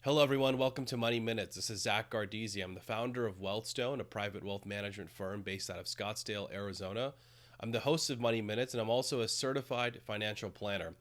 Hello, everyone. Welcome to Money Minutes. This is Zak Gardezy. I'm the founder of Wealthstone, a private wealth management firm based out of Scottsdale, Arizona. I'm the host of Money Minutes, and I'm also a certified financial planner.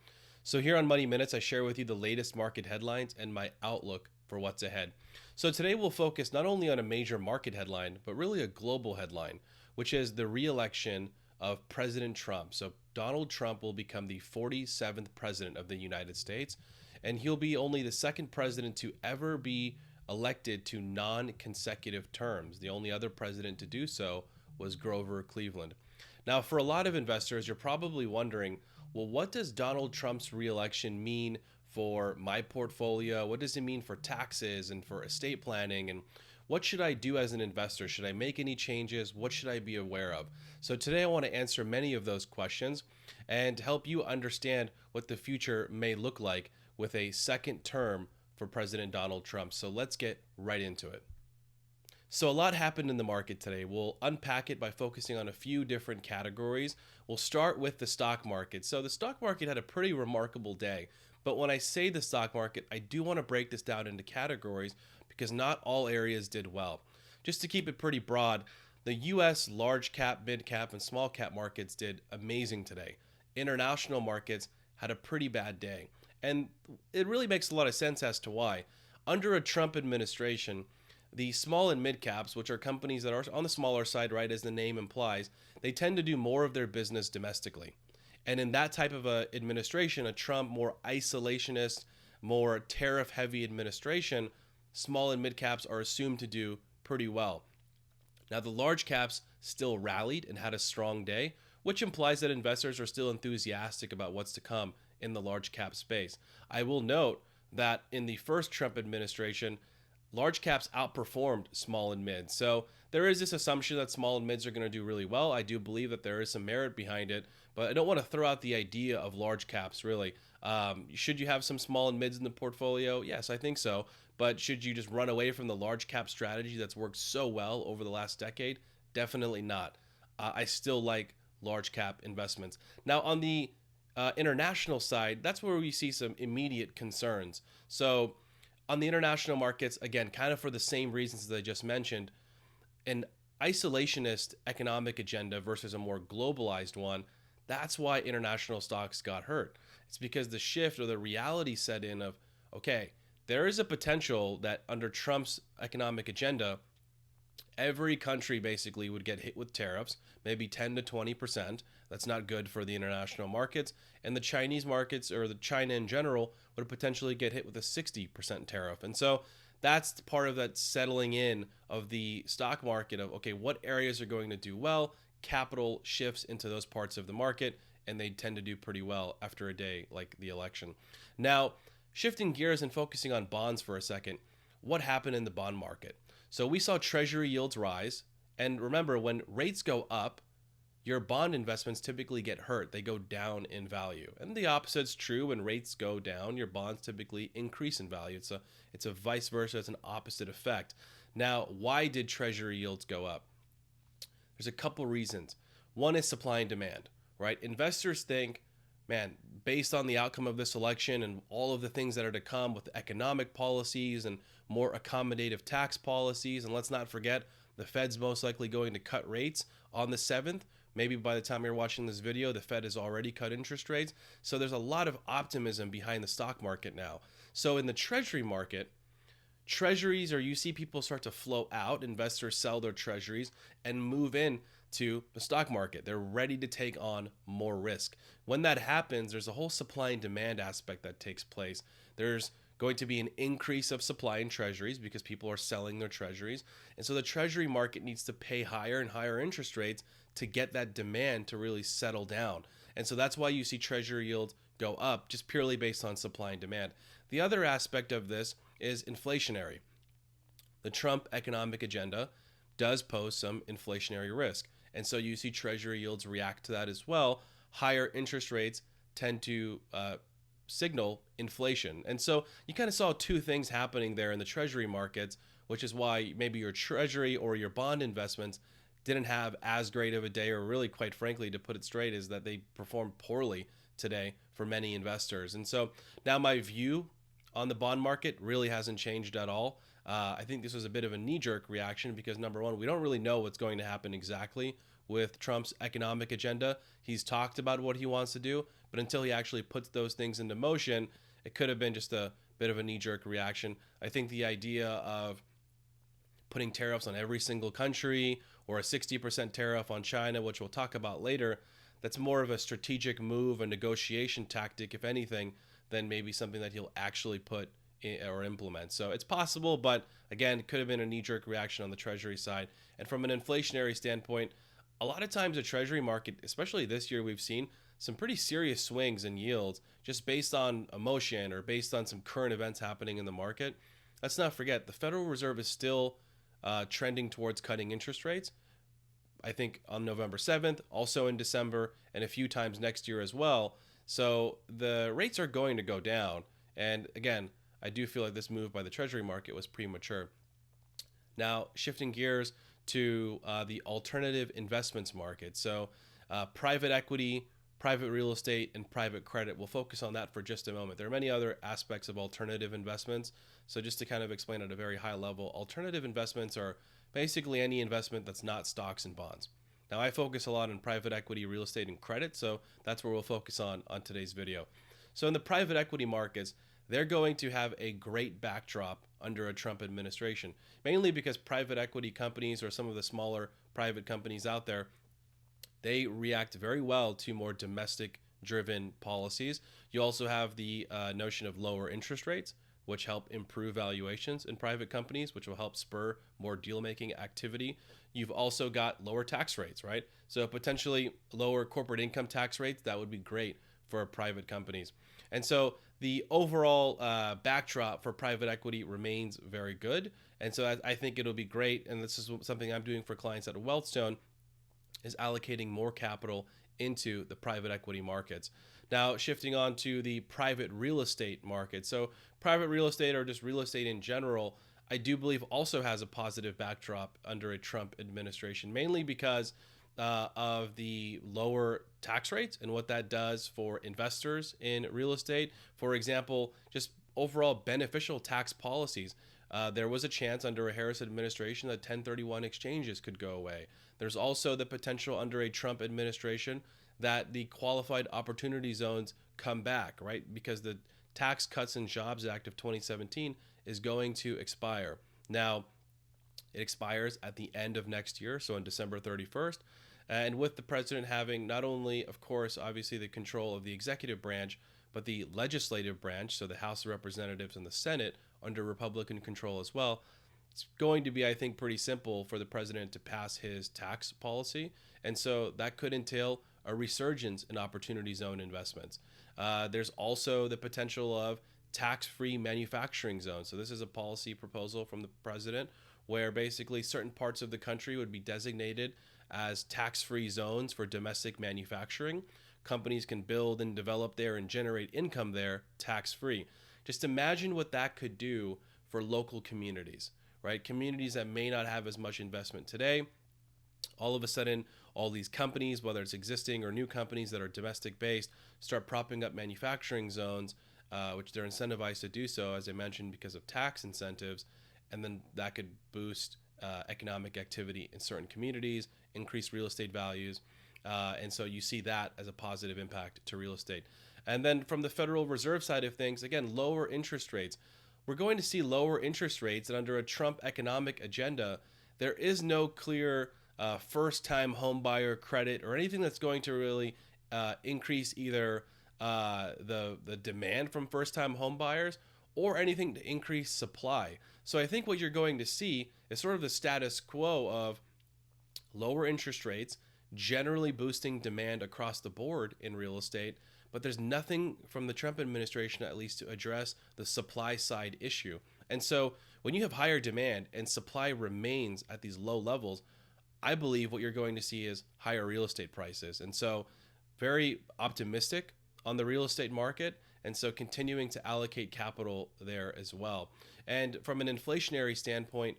So, here on Money Minutes, I share with you the latest market headlines and my outlook for what's ahead. So, today we'll focus not only on a major market headline, but really a global headline, which is the re election of President Trump. So, Donald Trump will become the 47th president of the United States, and he'll be only the second president to ever be elected to non consecutive terms. The only other president to do so was Grover Cleveland. Now, for a lot of investors, you're probably wondering, well, what does Donald Trump's reelection mean for my portfolio? What does it mean for taxes and for estate planning? And what should I do as an investor? Should I make any changes? What should I be aware of? So, today I want to answer many of those questions and help you understand what the future may look like with a second term for President Donald Trump. So let's get right into it. So, a lot happened in the market today. We'll unpack it by focusing on a few different categories. We'll start with the stock market. So, the stock market had a pretty remarkable day. But when I say the stock market, I do want to break this down into categories because not all areas did well. Just to keep it pretty broad, the US large cap, mid cap, and small cap markets did amazing today. International markets had a pretty bad day. And it really makes a lot of sense as to why. Under a Trump administration, the small and mid caps, which are companies that are on the smaller side, right, as the name implies, they tend to do more of their business domestically. And in that type of a administration, a Trump more isolationist, more tariff heavy administration, small and mid caps are assumed to do pretty well. Now, the large caps still rallied and had a strong day, which implies that investors are still enthusiastic about what's to come in the large cap space. I will note that in the first Trump administration, large caps outperformed small and mid. So there is this assumption that small and mids are going to do really well. I do believe that there is some merit behind it, but I don't want to throw out the idea of large caps, really. Should you have some small and mids in the portfolio? Yes, I think so. But should you just run away from the large cap strategy that's worked so well over the last decade? Definitely not. I still like large cap investments. Now, on the international side, that's where we see some immediate concerns. So, on the international markets, again, kind of for the same reasons as I just mentioned, an isolationist economic agenda versus a more globalized one, that's why international stocks got hurt. It's because the shift or the reality set in of, okay, there is a potential that under Trump's economic agenda, every country basically would get hit with tariffs, maybe 10 to 20%. That's not good for the international markets. And the Chinese markets, or the China in general, would potentially get hit with a 60% tariff. And so that's part of that settling in of the stock market of, okay, what areas are going to do well? Capital shifts into those parts of the market, and they tend to do pretty well after a day like the election. Now, shifting gears and focusing on bonds for a second, what happened in the bond market? So we saw treasury yields rise. And remember, when rates go up, your bond investments typically get hurt. They go down in value. And the opposite's true. When rates go down, your bonds typically increase in value. It's a vice versa, it's an opposite effect. Now, why did treasury yields go up? There's a couple reasons. One is supply and demand, right? Investors think, man, based on the outcome of this election and all of the things that are to come with economic policies and more accommodative tax policies, and let's not forget, the Fed's most likely going to cut rates on the 7th. Maybe by the time you're watching this video, the Fed has already cut interest rates. So there's a lot of optimism behind the stock market now. So in the treasury market, treasuries, or you see people start to flow out, investors sell their treasuries and move in to the stock market. They're ready to take on more risk. When that happens, there's a whole supply and demand aspect that takes place. There's going to be an increase of supply in treasuries because people are selling their treasuries. And so the treasury market needs to pay higher and higher interest rates to get that demand to really settle down. And so that's why you see treasury yields go up just purely based on supply and demand. The other aspect of this is inflationary. The Trump economic agenda does pose some inflationary risk. And so you see treasury yields react to that as well. Higher interest rates tend to signal inflation. And so you kind of saw two things happening there in the treasury markets, which is why maybe your treasury or your bond investments didn't have as great of a day, or really, quite frankly, to put it straight, is that they performed poorly today for many investors. And so now my view on the bond market really hasn't changed at all. I think this was a bit of a knee-jerk reaction because, number one, we don't really know what's going to happen exactly with Trump's economic agenda. He's talked about what he wants to do, but until he actually puts those things into motion, it could have been just a bit of a knee-jerk reaction. I think the idea of putting tariffs on every single country or a 60% tariff on China, which we'll talk about later, that's more of a strategic move, a negotiation tactic, if anything, than maybe something that he'll actually put in or implement. So it's possible, but again, it could have been a knee-jerk reaction on the Treasury side. And from an inflationary standpoint, a lot of times the Treasury market, especially this year, we've seen some pretty serious swings in yields just based on emotion or based on some current events happening in the market. Let's not forget, the Federal Reserve is still trending towards cutting interest rates. I think on November 7th, also in December, and a few times next year as well. So the rates are going to go down. And again, I do feel like this move by the Treasury market was premature. Now, shifting gears to the alternative investments market. So private equity, private real estate, and private credit. We'll focus on that for just a moment. There are many other aspects of alternative investments. So just to kind of explain at a very high level, alternative investments are basically any investment that's not stocks and bonds. Now, I focus a lot on private equity, real estate, and credit, so that's where we'll focus on today's video. So in the private equity markets, they're going to have a great backdrop under a Trump administration, mainly because private equity companies or some of the smaller private companies out there, they react very well to more domestic-driven policies. You also have the notion of lower interest rates, which help improve valuations in private companies, which will help spur more deal-making activity. You've also got lower tax rates, right? So potentially lower corporate income tax rates, that would be great for private companies. And so the overall backdrop for private equity remains very good. And so I think it'll be great. And this is something I'm doing for clients at Wealthstone, is allocating more capital into the private equity markets. Now, shifting on to the private real estate market. So private real estate, or just real estate in general, I do believe also has a positive backdrop under a Trump administration, mainly because of the lower tax rates and what that does for investors in real estate. For example, just overall beneficial tax policies. There was a chance under a Harris administration that 1031 exchanges could go away. There's also the potential under a Trump administration that the qualified opportunity zones come back, right? Because the Tax Cuts and Jobs Act of 2017 is going to expire. Now, it expires at the end of next year, so on December 31st. And with the president having not only, of course, obviously the control of the executive branch, but the legislative branch, so the House of Representatives and the Senate, under Republican control as well, it's going to be, I think, pretty simple for the president to pass his tax policy. And so that could entail a resurgence in opportunity zone investments. There's also the potential of tax-free manufacturing zones. So this is a policy proposal from the president where basically certain parts of the country would be designated as tax-free zones for domestic manufacturing. Companies can build and develop there and generate income there tax-free. Just imagine what that could do for local communities, right? Communities that may not have as much investment today. All of a sudden, all these companies, whether it's existing or new companies that are domestic based, start propping up manufacturing zones, which they're incentivized to do so, as I mentioned, because of tax incentives. And then that could boost economic activity in certain communities, increase real estate values. And so you see that as a positive impact to real estate. And then from the Federal Reserve side of things, again, lower interest rates. We're going to see lower interest rates, and under a Trump economic agenda, there is no clear first-time homebuyer credit or anything that's going to really increase either the demand from first-time homebuyers or anything to increase supply. So I think what you're going to see is sort of the status quo of lower interest rates, generally boosting demand across the board in real estate, but there's nothing from the Trump administration, at least, to address the supply side issue. And so when you have higher demand and supply remains at these low levels, I believe what you're going to see is higher real estate prices. And so very optimistic on the real estate market, and so continuing to allocate capital there as well. And from an inflationary standpoint,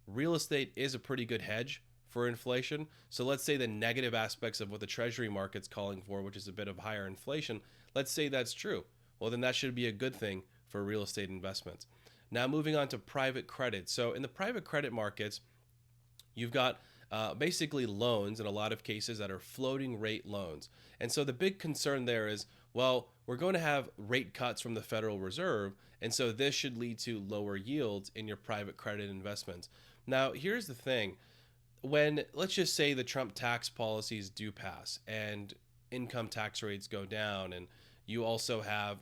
real estate is a pretty good hedge for inflation. So let's say the negative aspects of what the Treasury market's calling for, which is a bit of higher inflation, let's say that's true. Well, then that should be a good thing for real estate investments. Now, moving on to private credit. So, in the private credit markets, you've got basically loans in a lot of cases that are floating rate loans. And so the big concern there is, well, we're going to have rate cuts from the Federal Reserve, and so this should lead to lower yields in your private credit investments. Now, here's the thing. When, let's just say, the Trump tax policies do pass and income tax rates go down, and you also have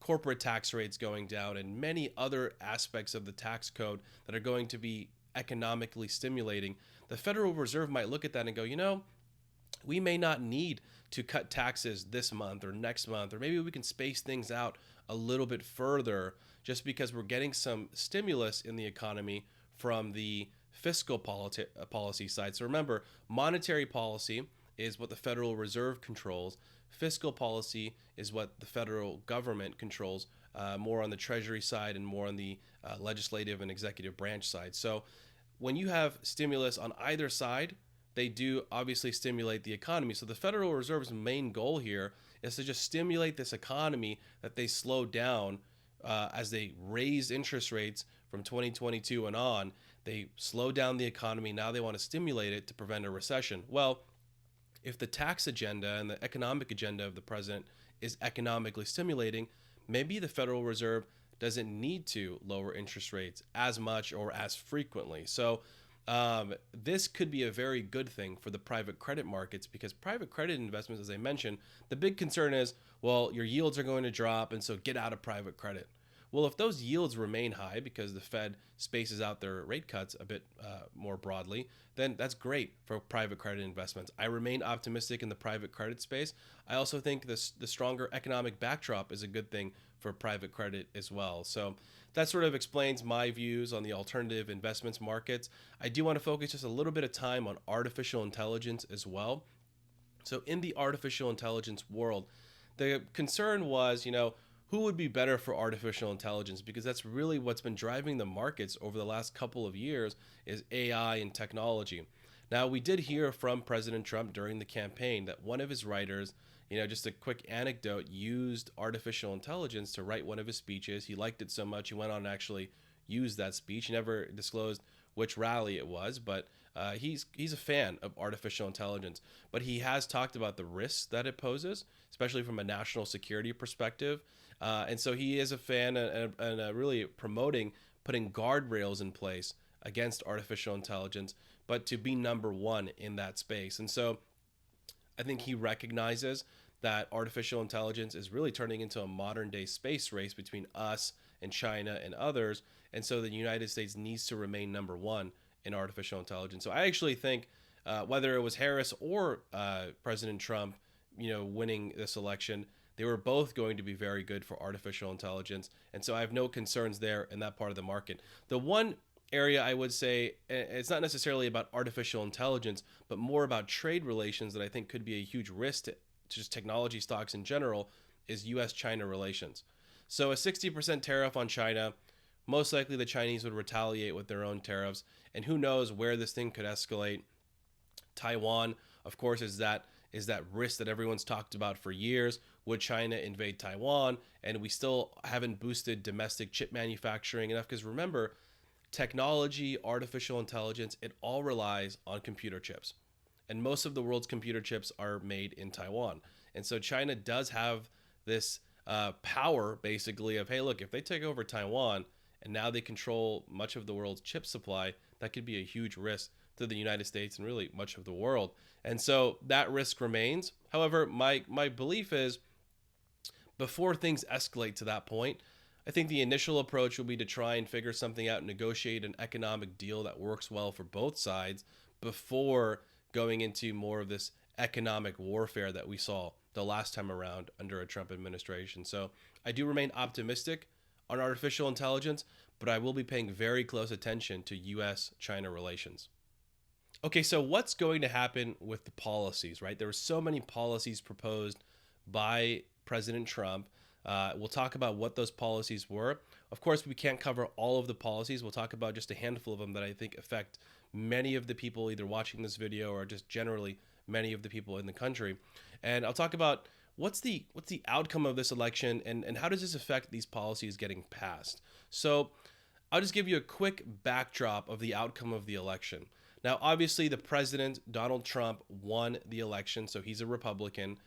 corporate tax rates going down and many other aspects of the tax code that are going to be economically stimulating, the Federal Reserve might look at that and go, we may not need to cut taxes this month or next month, or maybe we can space things out a little bit further just because we're getting some stimulus in the economy from the fiscal policy side. So remember, monetary policy is what the Federal Reserve controls. Fiscal policy is what the federal government controls, more on the Treasury side and more on the legislative and executive branch side. So when you have stimulus on either side, they do obviously stimulate the economy. So the Federal Reserve's main goal here is to just stimulate this economy that they slowed down as they raised interest rates from 2022 and on. They slowed down the economy. Now they want to stimulate it to prevent a recession. Well, if the tax agenda and the economic agenda of the president is economically stimulating, maybe the Federal Reserve doesn't need to lower interest rates as much or as frequently. So this could be a very good thing for the private credit markets, because private credit investments, as I mentioned, the big concern is, well, your yields are going to drop, and so get out of private credit. Well, if those yields remain high because the Fed spaces out their rate cuts a bit more broadly, then that's great for private credit investments. I remain optimistic in the private credit space. I also think the stronger economic backdrop is a good thing for private credit as well. So that sort of explains my views on the alternative investments markets. I do want to focus just a little bit of time on artificial intelligence as well. So in the artificial intelligence world, the concern was, who would be better for artificial intelligence? Because that's really what's been driving the markets over the last couple of years is AI and technology. Now, we did hear from President Trump during the campaign that one of his writers, just a quick anecdote, used artificial intelligence to write one of his speeches. He liked it so much, he went on to actually use that speech. He never disclosed which rally it was, but he's a fan of artificial intelligence. But he has talked about the risks that it poses, especially from a national security perspective. And so he is a fan and really promoting putting guardrails in place against artificial intelligence, but to be number one in that space. And so I think he recognizes that artificial intelligence is really turning into a modern day space race between us and China and others. And so the United States needs to remain number one in artificial intelligence. So I actually think whether it was Harris or President Trump, winning this election, they were both going to be very good for artificial intelligence. And so I have no concerns there in that part of the market. The one area I would say, it's not necessarily about artificial intelligence, but more about trade relations that I think could be a huge risk to just technology stocks in general, is U.S.-China relations. So a 60% tariff on China, most likely the Chinese would retaliate with their own tariffs. And who knows where this thing could escalate. Taiwan, of course, is that risk that everyone's talked about for years. Would China invade Taiwan? And we still haven't boosted domestic chip manufacturing enough, because remember, technology, artificial intelligence, it all relies on computer chips. And most of the world's computer chips are made in Taiwan. And so China does have this power, basically, of, hey, look, if they take over Taiwan and now they control much of the world's chip supply, that could be a huge risk to the United States and really much of the world. And so that risk remains. However, my belief is, before things escalate to that point, I think the initial approach will be to try and figure something out and negotiate an economic deal that works well for both sides before going into more of this economic warfare that we saw the last time around under a Trump administration. So I do remain optimistic on artificial intelligence, but I will be paying very close attention to U.S.-China relations. Okay, so what's going to happen with the policies, right? There were so many policies proposed by President Trump. We'll talk about what those policies were. Of course, we can't cover all of the policies. We'll talk about just a handful of them that I think affect many of the people either watching this video or just generally many of the people in the country. And I'll talk about what's the outcome of this election, and how does this affect these policies getting passed? So I'll just give you a quick backdrop of the outcome of the election. Now, obviously, the president, Donald Trump, won the election, so he's a Republican.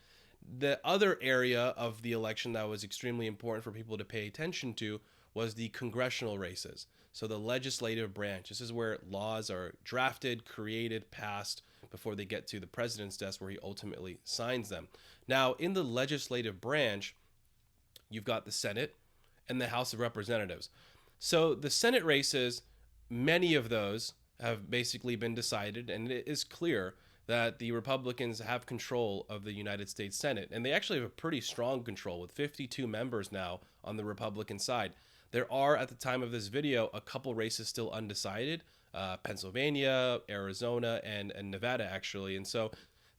The other area of the election that was extremely important for people to pay attention to was the congressional races. So the legislative branch. This is where laws are drafted, created, passed before they get to the president's desk where he ultimately signs them. Now, in the legislative branch, you've got the Senate and the House of Representatives. So the Senate races, many of those have basically been decided, and it is clear that the Republicans have control of the United States Senate. And they actually have a pretty strong control with 52 members now on the Republican side. There are, at the time of this video, a couple races still undecided, Pennsylvania, Arizona, and Nevada, actually. And so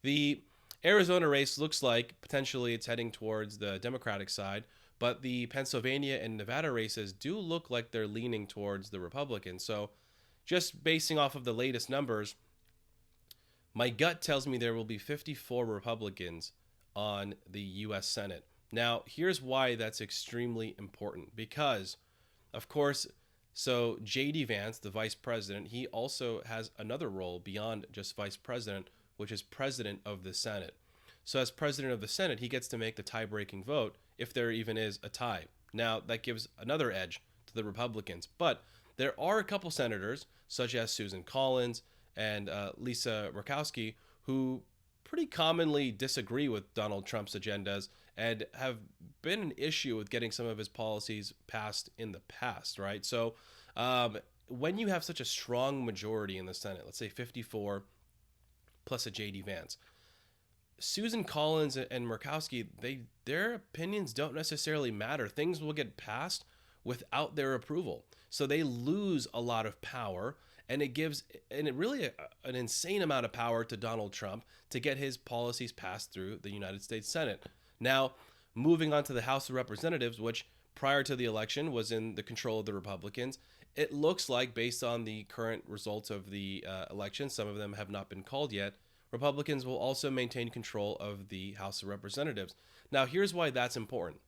the Arizona race looks like potentially it's heading towards the Democratic side, but the Pennsylvania and Nevada races do look like they're leaning towards the Republicans. So just basing off of the latest numbers, my gut tells me there will be 54 Republicans on the U.S. Senate. Now, here's why that's extremely important. Because, of course, so J.D. Vance, the vice president, he also has another role beyond just vice president, which is president of the Senate. So as president of the Senate, he gets to make the tie-breaking vote if there even is a tie. Now, that gives another edge to the Republicans. But there are a couple senators, such as Susan Collins and Lisa Murkowski, who pretty commonly disagree with Donald Trump's agendas and have been an issue with getting some of his policies passed in the past, right? So when you have such a strong majority in the Senate, let's say 54 plus a J.D. Vance, Susan Collins and Murkowski, their opinions don't necessarily matter. Things will get passed without their approval. So they lose a lot of power, and it really an insane amount of power to Donald Trump to get his policies passed through the United States Senate. Now, moving on to the House of Representatives, which prior to the election was in the control of the Republicans, it looks like, based on the current results of the election, some of them have not been called yet, Republicans will also maintain control of the House of Representatives. Now, here's why that's important.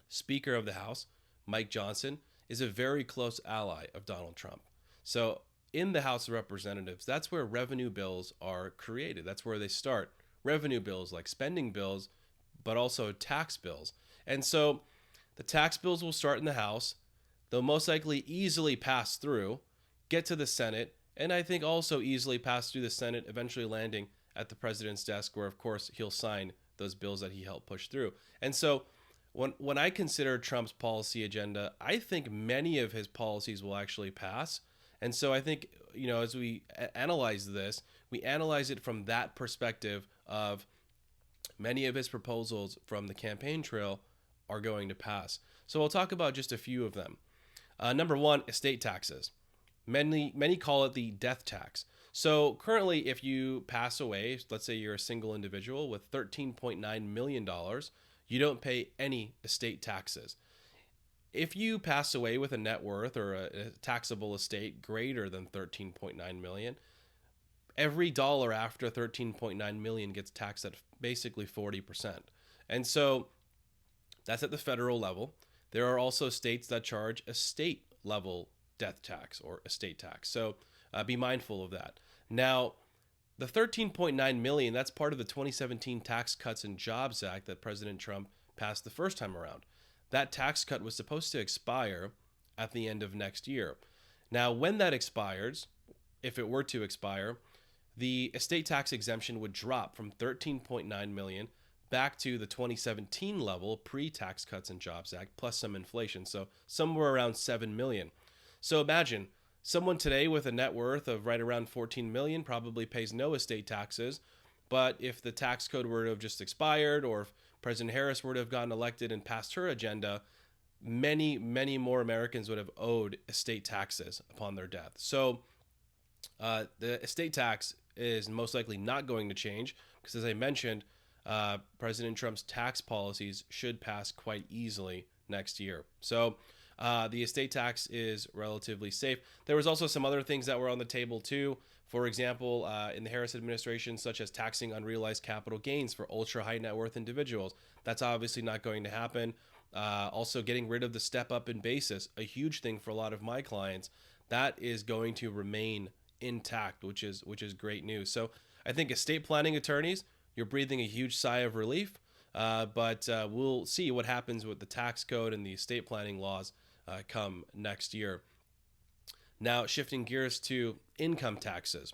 Speaker of the House, Mike Johnson, is a very close ally of Donald Trump. So in the House of Representatives, that's where revenue bills are created. That's where they start. Revenue bills like spending bills, but also tax bills. And so the tax bills will start in the House. They'll most likely easily pass through, get to the Senate, and I think also easily pass through the Senate, eventually landing at the president's desk where, of course, he'll sign those bills that he helped push through. And so when I consider Trump's policy agenda, I think many of his policies will actually pass. And so I think, as we analyze this, we analyze it from that perspective of many of his proposals from the campaign trail are going to pass. So I'll talk about just a few of them. Number one, estate taxes. Many call it the death tax. So currently, if you pass away, let's say you're a single individual with $13.9 million, you don't pay any estate taxes. If you pass away with a net worth or a taxable estate greater than $13.9 million, every dollar after $13.9 million gets taxed at basically 40%. And so that's at the federal level. There are also states that charge a state level death tax or estate tax. So be mindful of that. Now, the $13.9 million, that's part of the 2017 Tax Cuts and Jobs Act that President Trump passed the first time around. That tax cut was supposed to expire at the end of next year. Now, when that expires, if it were to expire, the estate tax exemption would drop from $13.9 million back to the 2017 level pre-Tax Cuts and Jobs Act plus some inflation, so somewhere around $7 million. So imagine someone today with a net worth of right around $14 million probably pays no estate taxes, but if the tax code were to have just expired, or if President Harris were to have gotten elected and passed her agenda, many more Americans would have owed estate taxes upon their death. So the estate tax is most likely not going to change because, as I mentioned, President Trump's tax policies should pass quite easily next year. So The estate tax is relatively safe. There was also some other things that were on the table too. For example, in the Harris administration, such as taxing unrealized capital gains for ultra high net worth individuals. That's obviously not going to happen. Also, getting rid of the step up in basis, a huge thing for a lot of my clients. That is going to remain intact, which is great news. So I think estate planning attorneys, you're breathing a huge sigh of relief. But we'll see what happens with the tax code and the estate planning laws come next year. Now, shifting gears to income taxes.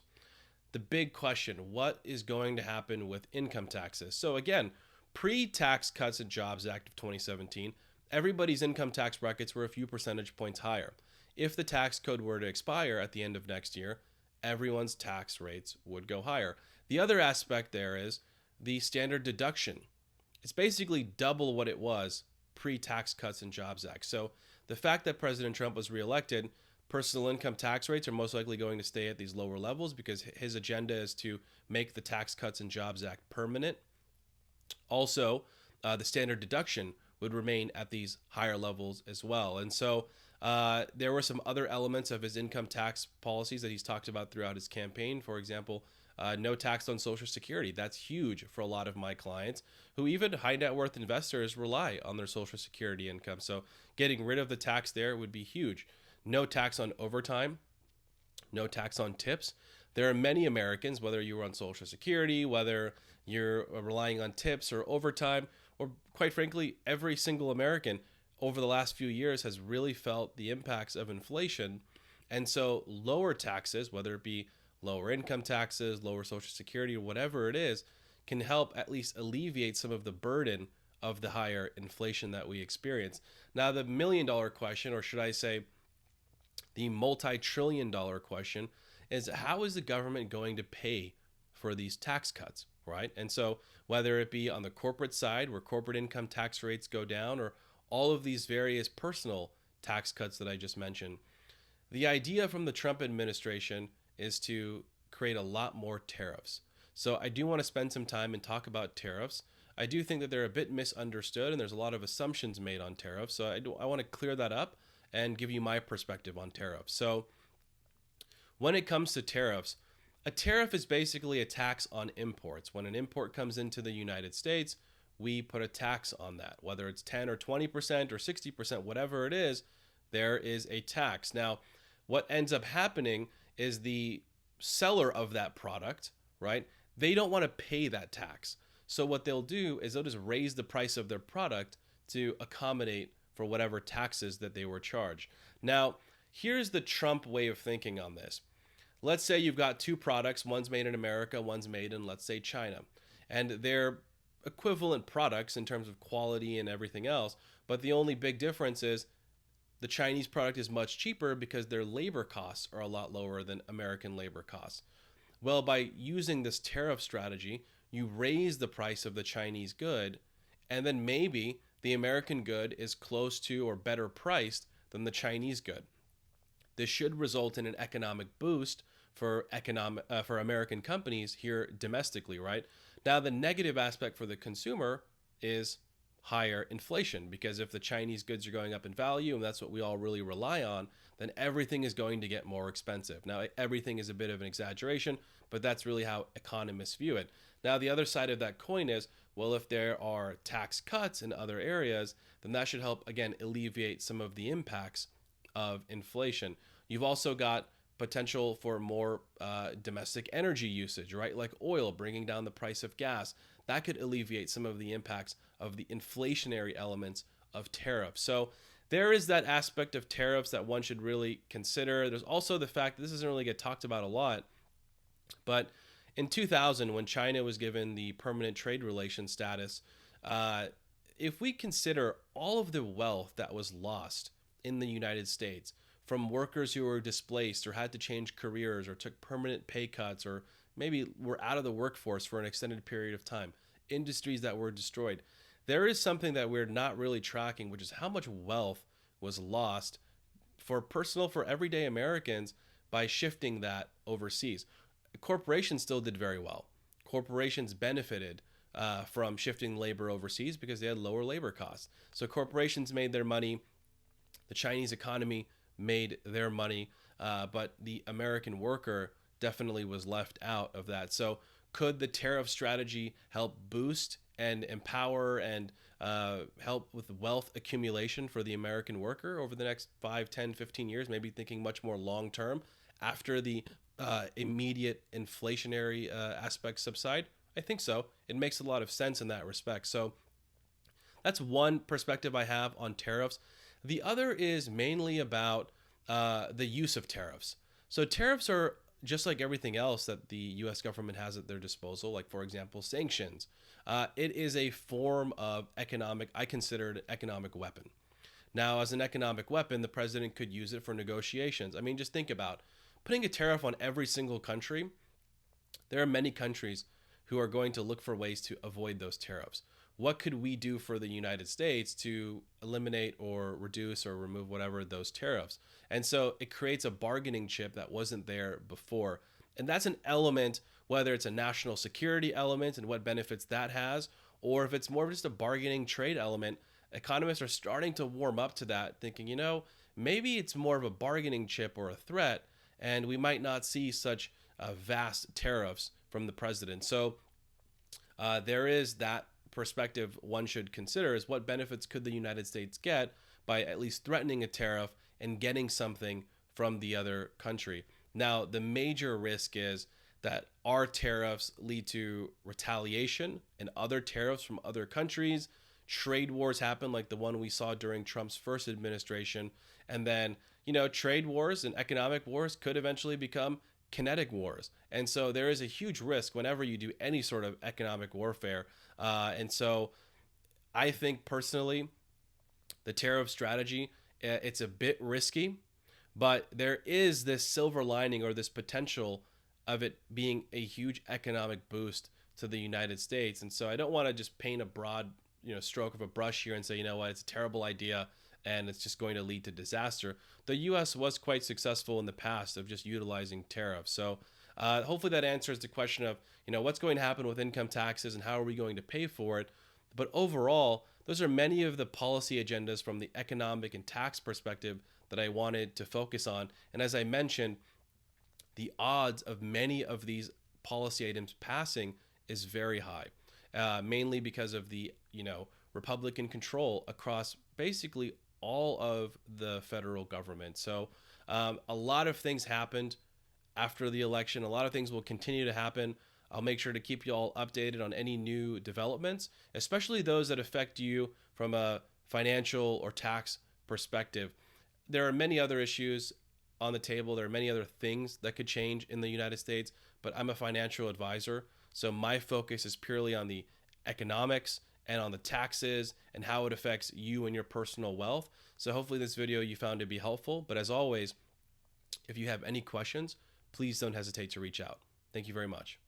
The big question, what is going to happen with income taxes? So again, pre-Tax Cuts and Jobs Act of 2017, everybody's income tax brackets were a few percentage points higher. If the tax code were to expire at the end of next year, everyone's tax rates would go higher. The other aspect there is the standard deduction. It's basically double what it was pre-Tax Cuts and Jobs Act. So the fact that President Trump was reelected, personal income tax rates are most likely going to stay at these lower levels because his agenda is to make the Tax Cuts and Jobs Act permanent. Also, the standard deduction would remain at these higher levels as well. And so there were some other elements of his income tax policies that he's talked about throughout his campaign. For example, no tax on Social Security. That's huge for a lot of my clients who, even high net worth investors, rely on their Social Security income. So getting rid of the tax there would be huge. No tax on overtime, no tax on tips. There are many Americans, whether you're on Social Security, whether you're relying on tips or overtime, or quite frankly, every single American over the last few years has really felt the impacts of inflation. And so lower taxes, whether it be lower income taxes, lower Social Security, or whatever it is, can help at least alleviate some of the burden of the higher inflation that we experience. Now, the $1 million question, or should I say the multi-trillion-dollar question, is how is the government going to pay for these tax cuts, right? And so whether it be on the corporate side where corporate income tax rates go down, or all of these various personal tax cuts that I just mentioned, the idea from the Trump administration is to create a lot more tariffs. So I do want to spend some time and talk about tariffs. I do think that they're a bit misunderstood and there's a lot of assumptions made on tariffs. So I want to clear that up and give you my perspective on tariffs. So when it comes to tariffs, a tariff is basically a tax on imports. When an import comes into the United States, we put a tax on that. Whether it's 10 or 20% or 60%, whatever it is, there is a tax. Now, what ends up happening is the seller of that product, right? They don't want to pay that tax. So what they'll do is they'll just raise the price of their product to accommodate for whatever taxes that they were charged. Now, here's the Trump way of thinking on this. Let's say you've got two products, one's made in America, one's made in, let's say, China. And they're equivalent products in terms of quality and everything else, but the only big difference is the Chinese product is much cheaper because their labor costs are a lot lower than American labor costs. Well, by using this tariff strategy, you raise the price of the Chinese good, and then maybe the American good is close to or better priced than the Chinese good. This should result in an economic boost for American companies here domestically, right? Now, the negative aspect for the consumer is higher inflation, because if the Chinese goods are going up in value, and that's what we all really rely on, then everything is going to get more expensive. Now, everything is a bit of an exaggeration, but that's really how economists view it. Now, the other side of that coin is, well, if there are tax cuts in other areas, then that should help, again, alleviate some of the impacts of inflation. You've also got potential for more domestic energy usage, right? Like oil, bringing down the price of gas. That could alleviate some of the impacts of the inflationary elements of tariffs. So there is that aspect of tariffs that one should really consider. There's also the fact that this doesn't really get talked about a lot, but in 2000, when China was given the permanent trade relations status, if we consider all of the wealth that was lost in the United States from workers who were displaced or had to change careers or took permanent pay cuts or maybe were out of the workforce for an extended period of time, industries that were destroyed, there is something that we're not really tracking, which is how much wealth was lost for everyday Americans by shifting that overseas. Corporations still did very well. Corporations benefited from shifting labor overseas because they had lower labor costs. So corporations made their money The Chinese economy made their money, but the American worker definitely was left out of that. So, could the tariff strategy help boost and empower and help with wealth accumulation for the American worker over the next 5, 10, 15 years? Maybe thinking much more long term after the immediate inflationary aspects subside? I think so. It makes a lot of sense in that respect. So, that's one perspective I have on tariffs. The other is mainly about the use of tariffs. So tariffs are just like everything else that the U.S. government has at their disposal, like, for example, sanctions. It is a form of economic, I consider it an economic weapon. Now, as an economic weapon, the president could use it for negotiations. I mean, just think about putting a tariff on every single country. There are many countries who are going to look for ways to avoid those tariffs. What could we do for the United States to eliminate or reduce or remove whatever those tariffs? And so it creates a bargaining chip that wasn't there before. And that's an element, whether it's a national security element and what benefits that has, or if it's more of just a bargaining trade element. Economists are starting to warm up to that, thinking, maybe it's more of a bargaining chip or a threat, and we might not see such vast tariffs from the president. So there is that perspective one should consider, is what benefits could the United States get by at least threatening a tariff and getting something from the other country. Now, the major risk is that our tariffs lead to retaliation and other tariffs from other countries. Trade wars happen like the one we saw during Trump's first administration. And then, trade wars and economic wars could eventually become kinetic wars. And so there is a huge risk whenever you do any sort of economic warfare. And so I think personally, the tariff strategy, it's a bit risky, but there is this silver lining or this potential of it being a huge economic boost to the United States. And so I don't want to just paint a broad, stroke of a brush here and say, it's a terrible idea and it's just going to lead to disaster. The U.S. was quite successful in the past of just utilizing tariffs. So hopefully that answers the question of, what's going to happen with income taxes and how are we going to pay for it. But overall, those are many of the policy agendas from the economic and tax perspective that I wanted to focus on. And as I mentioned, the odds of many of these policy items passing is very high, mainly because of the, Republican control across basically all of the federal government. So a lot of things happened after the election. A lot of things will continue to happen. I'll make sure to keep you all updated on any new developments, especially those that affect you from a financial or tax perspective. There are many other issues on the table. There are many other things that could change in the United States, but I'm a financial advisor. So my focus is purely on the economics and on the taxes and how it affects you and your personal wealth. So hopefully this video you found to be helpful. But as always, if you have any questions, please don't hesitate to reach out. Thank you very much.